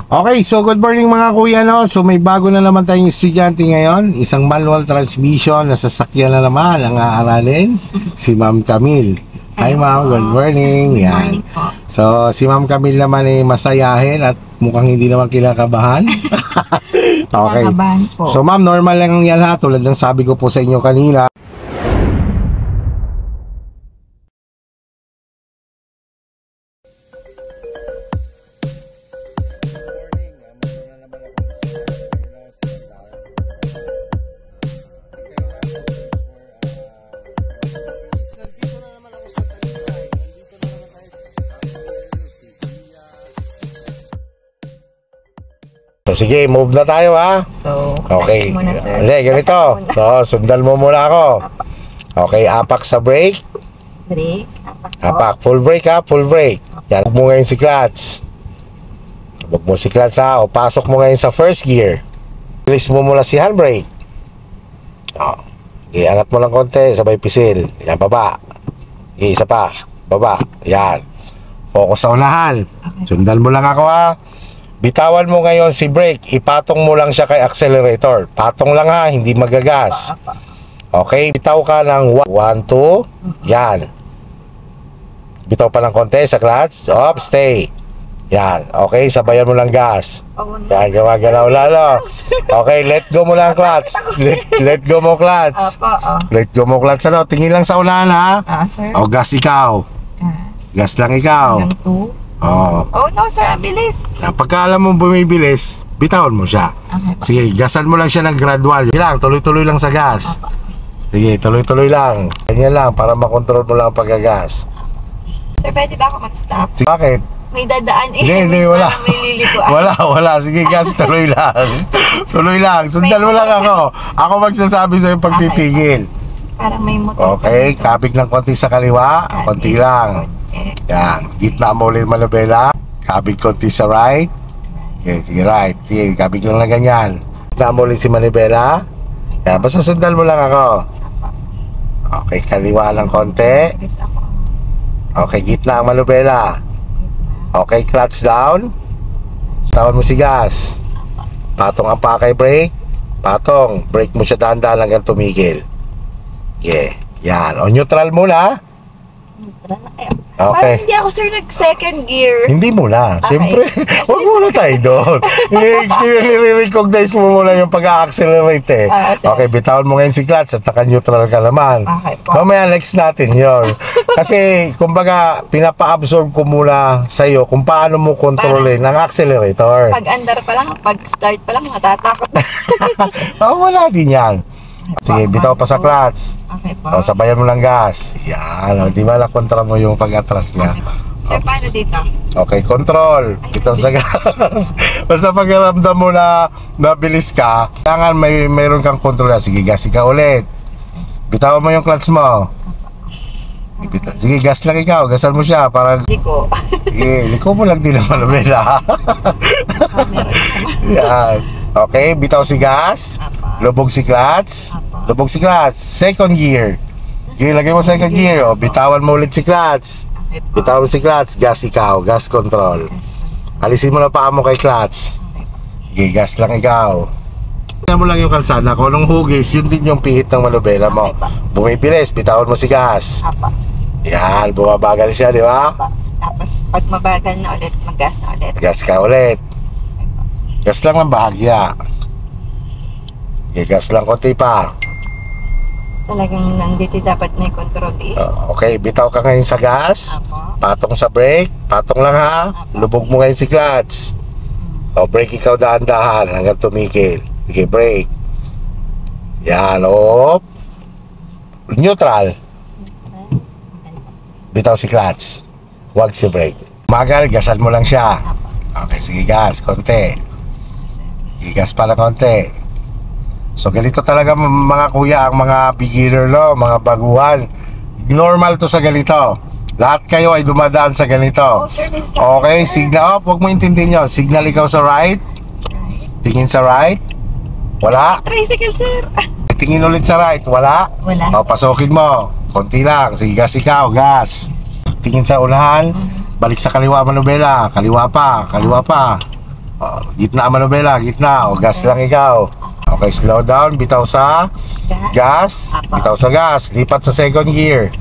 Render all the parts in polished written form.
Okay, so good morning mga kuya, no? So may bago na naman tayong estudyante ngayon. Isang manual transmission na sasakyan na naman ang aaralin. Si Ma'am Camille. Hi ma'am, good morning. Yan. So si Ma'am Camille naman ay masayahin at mukhang hindi naman kinakabahan. Okay. So ma'am, normal lang yan ha. Tulad ng sabi ko po sa inyo kanina. So, sige, move na tayo ha. So, okay. Muna, sir. Hindi, ganito. So, sundan mo muna ako. Okay, apak sa brake. Brake. Apak. Full brake ha, full brake. Yan, huwag mo ngayon si clutch. Huwag mo si clutch ha. O, pasok mo ngayon sa first gear. Release mo muna si handbrake. O, okay, angat mo lang konti, sabay pisil. Yan, baba. Okay, isa pa. Baba. Yan. Focus sa unahan. Sundan mo lang ako ha. Bitawan mo ngayon si brake, ipatong mo lang siya kay accelerator. Patong lang ha, hindi magagas. Okay, bitaw ka ng 1, 2, yan. Bitaw pa ng konti sa clutch. Up, stay. Yan, okay, sabayan mo lang gas. Yan, gumagalaw lalo. Okay, let go mo lang clutch. Let go mo clutch. Let go mo clutch. Ano, tingin lang sa unahan ha. O, gas ikaw. Gas lang ikaw. Oh no sir, ang bilis. Pagka alam mo bumibilis, bitawan mo siya. Sige, gasan mo lang siya ng gradual. Sige lang, tuloy-tuloy lang sa gas. Sige, tuloy-tuloy lang. Ganyan lang, para makontrol mo lang ang paggagas. Sir, pwede ba ako mag-stop? Sige, bakit? May dadaan eh. Hindi, wala. May lilikuan. Wala. Sige, gas, tuloy lang. Tuloy lang, sundan mo lang ako. Ako magsasabi sa'yo pag titigil. Parang may motor. Okay, kabig ng konti sa kaliwa, konti lang. Yan, gitna mo ulit manubela. Kabig konti sa right. Okay, sige right. Sige, kabig lang na ganyan. Gitna mo ulit si manubela. Yan, basta sundan mo lang ako. Okay, kaliwa lang konti. Okay, gitna ang manubela. Okay, clutch down. Tawan mo si gas. Patong ang pakay brake. Patong, brake mo siya dahan-dahan hanggang tumigil. Okay, yan. O neutral muna. Okay. Parang hindi ako sir nag-second gear. Hindi muna. Siyempre, huwag muna tayo doon. I-recognize mo muna yung pag-accelerate eh. Okay, bitawan mo ngayon si clutch at naka-neutral ka naman. Mamaya next natin yun. Kasi, kumbaga, pinapa-absorb ko muna sa'yo kung paano mo kontrolin ang accelerator. Pag andar pa lang, pag start pa lang, matatakot. Wala din yan. Sige, bitaw pa sa clutch. Okay po. O, sabayan mo ng gas. Yan, di ba nakontra mo yung pag-atras niya? Sir, paano dito? Okay, control. Bitaw sa gas. Basta pag-ramdam mo na nabilis ka, kailangan mayroon kang control. Sige, gas ka ulit. Bitaw mo yung clutch mo. Sige, gas lang ikaw. Gasan mo siya para... Liko. Sige, liko mo lang din naman lumela. Yan. Okay, bitaw si gas. Lubog si clutch. Lubog si clutch. Second gear. Okay, lagay mo second gear. O, bitawan mo ulit si clutch. Bitawan mo si clutch. Gas ikaw. Gas control. Alisin mo na paa mo kay clutch. Okay, gas lang ikaw. Tingnan mo lang yung kalsada. Kung anong hugis, yun din yung pihit ng manubela mo. Bumibilis, bitawan mo si gas. Yan, bumabagal siya, di ba? Tapos, pag mabagal na ulit, mag-gas na ulit. Gas ka ulit. Gas lang ng bahagya. Okay, gas lang konti pa. Talagang nandito dapat may control eh. Okay, bitaw ka ngayon sa gas. Patong sa brake. Patong lang ha. Lubog mo ngayon si clutch. O, brake ikaw dahan-dahan hanggang tumigil. Okay, brake. Yan, o. Neutral. Bitaw si clutch. Huwag si brake. Magal, gasan mo lang siya. Okay, sige gas, konti. Sige, gas pala konti. So ganito talaga mga kuya ang mga beginner no, mga baguhan. Normal to sa ganito. Lahat kayo ay dumadaan sa ganito. Okay, signal up, huwag mo intindihin yun. Signal ikaw sa right. Tingin sa right. Wala. Tricycle sir. Tingin ulit sa right. Wala. Wala. O, pasokin mo. Konti lang. Sige, gas ikaw, gas. Tingin sa unahan. Balik sa kaliwa manubela. Kaliwa pa. Kaliwa pa. Gitna manubela, gitna. O, gas lang ikaw. Okay, slow down. Bitaw sa gas. Apo. Bitaw sa gas. Lipat sa second gear.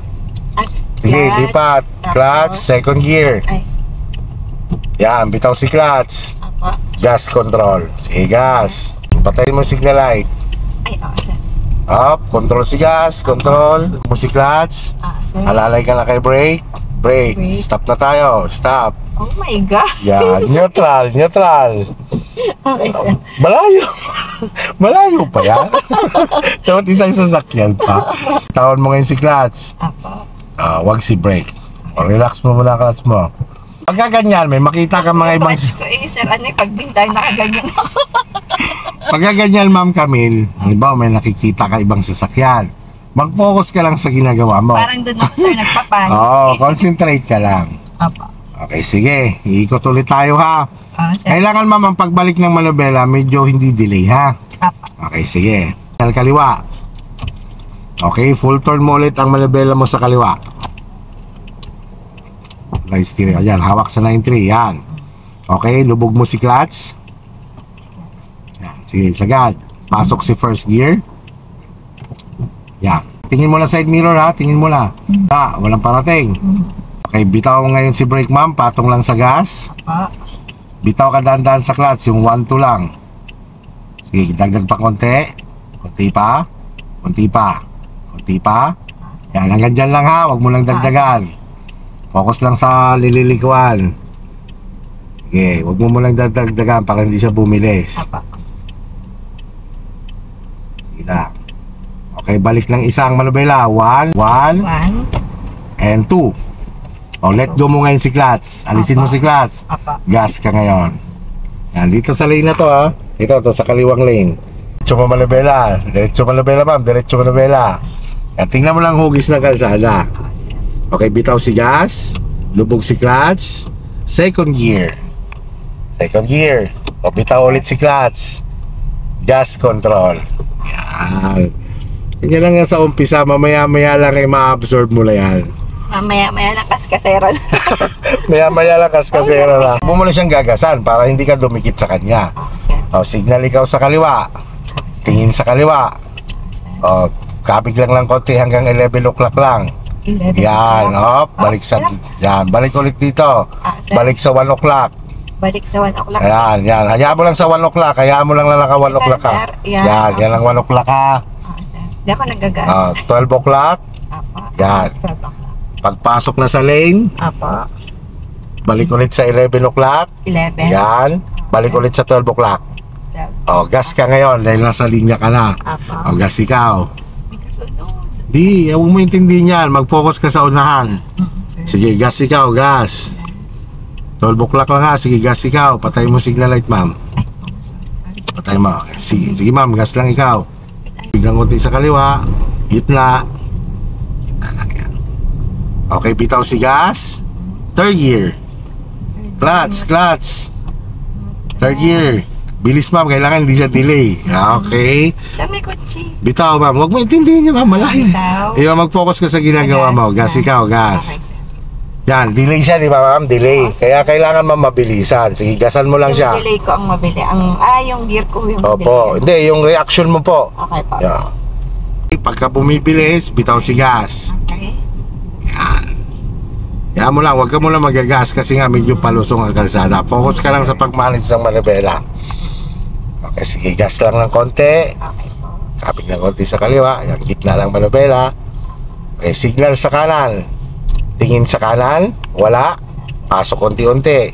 Ay, Sige, clutch. lipat. Clutch, Tapos, second gear. Ay, Yan, bitaw si clutch. apa. Gas control. Sige, gas. Patayin mo signal light. Ay, sir. Up, control si gas, control. Mo si clutch. Sir. Alalay ka na kay brake. Brake. Brake. Stop na tayo. Stop. Oh my God. Yan, neutral, neutral. Okay, sir. Malayo. Malayo pa yan. Dapat isang sasakyan pa. Tawon mo ngayon si clutch. Apa. Wag si brake. Relax mo muna ang clutch mo. Pagka ganyan, may makita ka mga ibang... Watch ko sir. Ano yung pagbintay nakaganyan ako? Pagka ganyan, Ma'am Camille, halimbawa may nakikita ka ibang sasakyan. Mag-focus ka lang sa ginagawa mo. Parang doon ako, sir, nagpapanik. Concentrate ka lang. Apa. Okay, sige. Iikot ulit tayo ha. Sir. Kailangan, Ma'am, ang pagbalik ng manubela, medyo hindi delay ha. Apa. Okay, sige. Kaliwa. Okay, full turn mo ulit ang manubela mo sa kaliwa. Right steering. Ayan, hawak sa 9-3. Yan. Okay, lubog mo si clutch. Yan. Sige, sagad. Pasok si first gear. Yan. Tingin mo na side mirror ha. Tingin mo na. Walang parating. Okay, bitaw ngayon si brake, ma'am. Patong lang sa gas. Apa. Bitaw ka dahan-dahan sa clutch. Yung 1-2 lang. Sige, dagdag pa konti. Konti pa. Konti pa. Konti pa. Yan, hanggang dyan lang ha. Huwag mo lang dagdagan. Focus lang sa lililikuan. Okay, huwag mo lang dagdagan para hindi siya bumilis. Apa. Sige lang. Okay, balik lang isang manubela. 1, 1, 1. and 2. Let go mo ngayon si clutch. Alisin mo si clutch. Apa. Gas ka ngayon. Yan, dito sa lane na to ha. Ito sa kaliwang lane. Diretso manubela. Diretso manubela, ma'am. Diretso manubela. Yan, tingnan mo lang hugis ng kalsada. Okay, bitaw si gas. Lubog si clutch. Second gear. Second gear. O, bitaw ulit si clutch. Gas control. Yan. Ganyan lang yan sa umpisa. Mamaya-maya lang ay ma-absorb mo na yan. Mamaya-maya na kaskasero. Maya-maya lang kaskasero lang. Huwag mo na siyang gagasan para hindi ka dumikit sa kanya. O, signal ikaw sa kaliwa. Tingin sa kaliwa. O, kapig lang konti hanggang 11 o'clock lang. 11. Yan, balik sa... Yan, balik ulit dito. Sir. Balik sa 1 o'clock. Balik sa 1 o'clock. Ayan, yan. Hayaan mo lang sa 1 o'clock. Hayaan mo lang na naka 1 o'clock ka. Sir, Yan, yan ang 1 o'clock ka. Sir. Hindi ako nagagas. 12 o'clock. Apa. Yan. 12 o'clock. Pagpasok na sa lane, Apa. balik ulit sa 11 o'clock. 11. Yan. Balik ulit sa 12 o'clock. 12. Gas ka ngayon dahil nasa linya ka na. Apa. Gas ikaw. May kasunod. Di, huwag mo intindihin yan. Mag-focus ka sa unahan. Sir. Sige, gas ikaw, gas. 12 o'clock lang ha. Sige, gas ikaw. Patay mo signal light, ma'am. Patay mo. Sige, sige ma'am, gas lang ikaw. Biglang konti sa kaliwa. Gitna. Gitna lang yan. Okay, bitaw si gas. Third gear. Clutch, clutch. Third gear. Bilis ma'am, kailangan hindi siya delay. Okay. Sa may kutsi. Bitaw ma'am, huwag mo intindihin niya ma'am, malayo. Bitaw. Iyo, mag-focus ka sa ginagawa mo. Gas ikaw, gas. Okay, sir. Yan, delay siya, di ba ma'am? Delay. Kaya kailangan ma'am mabilisan. Sige, gasan mo lang Yung siya. delay ko ang mabili. Yung gear ko yung Opo. mabili. Hindi, yung reaction mo po. Okay po. Yan. Pagka bumibilis, bitaw si gas. Okay. Yan. Yan mo lang, huwag ka mo lang magagas kasi nga medyo palusong ang kalsada. Focus ka lang sa pagmanis ng manibela. Okay, sige, gas lang ng konti. Okay po. Kapit ng konti sa kaliwa. Yan, gitna lang manibela. Okay, signal sa kanan. Tingin sa kanan. Wala. Pasok konti-unti.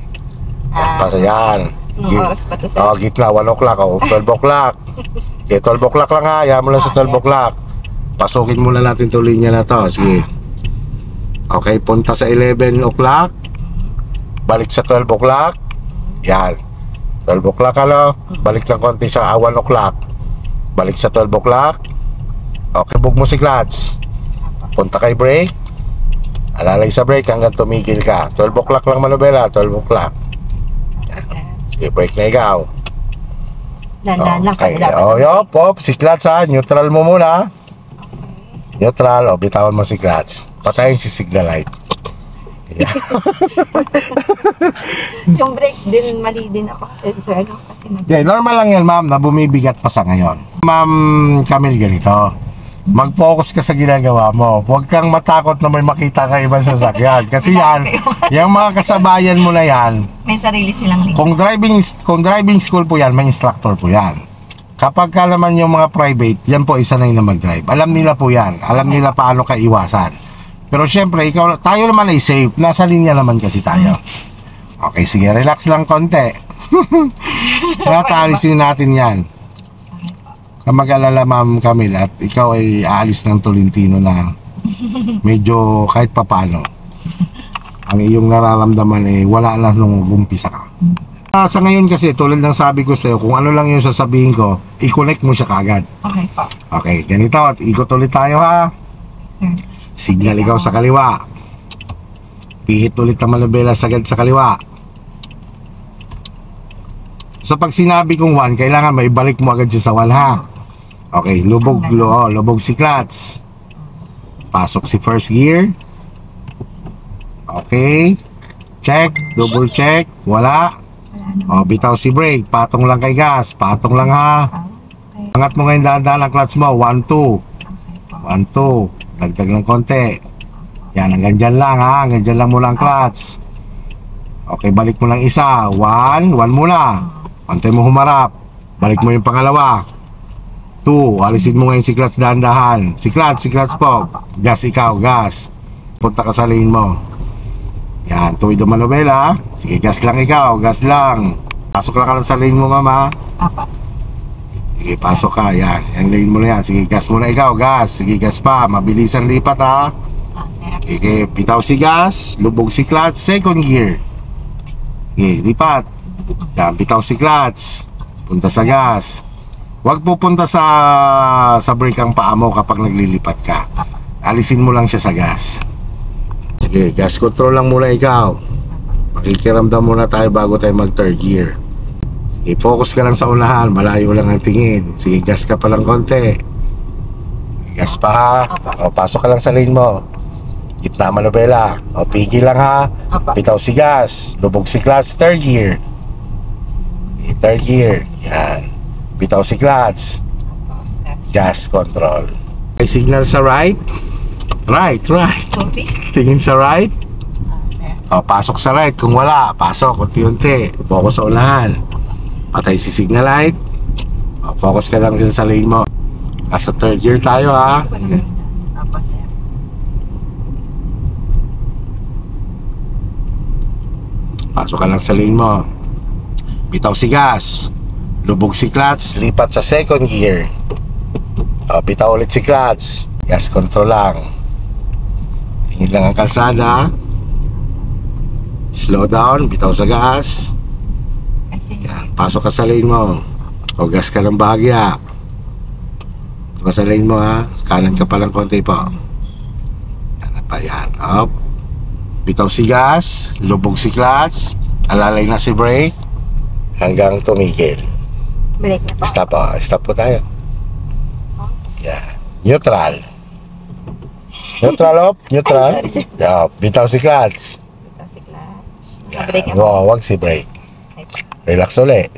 Yan. Anong oras pa to, sir? Gitna, 1 o'clock o 12 o'clock. Okay, 12 o'clock lang ha. Yan mo lang sa 12 o'clock. Pasukin muna natin ito linya na to. Sige. Okay, punta sa 11 o'clock. Balik sa 12 o'clock. Yan. 12 o'clock balik lang konti sa 1 o'clock. Balik sa 12 o'clock. Okay, bug mo si clutch. Punta kay brake. Alalay sa brake hanggang tumigil ka. 12 o'clock lang manubela, 12 o'clock. Sir. Sige, brake na ikaw. Dandan lang Okay. kami Pop, si clutch ha. Neutral mo muna. Neutral, bitawan mo si clutch. Patayin si signal light. Yung brake din, mali din ako kasi sir, no? Kasi Yeah, normal lang yan, ma'am, na bumibigat pa sa ngayon. Ma'am Camille, ganito. Mag-focus ka sa ginagawa mo. Huwag kang matakot na may makita ka ibang sasakyan. Kasi yan, yung mga kasabayan mo na yan, may sarili silang link. kung driving school po yan, may instructor po yan. Kapag ka naman yung mga private, yan po isa na yung mag-drive. Alam nila po yan. Alam nila paano ka iwasan. Pero syempre, tayo naman ay safe. Nasa linya naman kasi tayo. Okay, sige, relax lang konti. Natalisin natin yan. Kung mag-alala, Ma'am Camille, at ikaw ay aalis ng Tolentino na medyo kahit papano. Ang iyong nararamdaman ay wala na nung umpisa ka. Sa ngayon kasi, tulad ng sabi ko sa'yo, kung ano lang yung sasabihin ko, i-connect mo siya kagad. Okay po. Okay, ganito. Ikot ulit tayo ha. Signal ikaw sa kaliwa. Pihit ulit ang manubela sagad sa kaliwa. So pag sinabi kong 1, kailangan maibalik mo agad siya sa 1 ha. Okay, lubog si clutch. Pasok si first gear. Okay. Check, double check. Wala. O, bitaw si brake. Patong lang kay gas. Patong lang ha. Angat mo ngayon dahan-dahan ang clutch mo. 1, 2. 1, 2. Dagdag ng konti. Yan, hanggang dyan lang ha. Hanggang dyan lang muna ang clutch. Okay, balik mo lang isa. 1 muna. Antay mo humarap. Balik mo yung pangalawa. 2, alisin mo ngayon si clutch dahan-dahan. Si clutch po. Gas ikaw, gas. Punta ka sa lane mo. Yan, tuwid ang manubela. Sige, gas lang ikaw, gas lang. Pasok lang ka lang sa lane mo, mama. Sige, pasok ka, yan. Yan lane mo na yan. Sige, gas muna ikaw, gas. Sige, gas pa. Mabilisan lipat ha. Sige, pitaw si gas. Lubog si clutch, second gear. Sige, lipat. Yan, bitaw si clutch. Punta sa gas. Huwag pupunta sa brake ang paa mo kapag naglilipat ka. Alisin mo lang siya sa gas. Sige, gas control lang muna ikaw. Makikiramdam muna tayo bago tayo mag third gear. Sige, focus ka lang sa unahan. Malayo lang ang tingin. Sige, gas ka pa lang konti. Gas pa ha. O, pasok ka lang sa lane mo. Gitna manubela. O, pigil lang ha. Bitaw si gas. Lubog si clutch, third gear. Third gear. Yan. Bitaw si clutch. Gas control. May signal sa right. Right. Sorry. Tingin sa right. Sir. O, pasok sa right. Kung wala, pasok. Unti-unti. Focus sa unahan. Patay si signal light. O, focus ka lang din sa lane mo. Nasa third gear tayo ha. Apo, sir. Pasok ka lang sa lane mo. Bitaw si gas. Lubog si clutch. Lipat sa second gear. O, bitaw ulit si clutch. Gas control lang. Tingin lang ang kalsada. Slow down. Bitaw sa gas. Yan. Pasok ka sa lane mo. O, gas ka ng bahagya. Pasok ka sa lane mo ha. Kanan ka pa lang konti po. Yan pa yan. Up. Bitaw si gas. Lubog si clutch. Alalay na si brake. Hanggang tumigil. Break na po. Stop po. Stop po tayo. Yan. Neutral. Neutral up. Neutral. Ay, sorry, Yan. Bitaw si clutch. Ito si clutch. Yan. Break na po. Wag si brake. Relax ulit.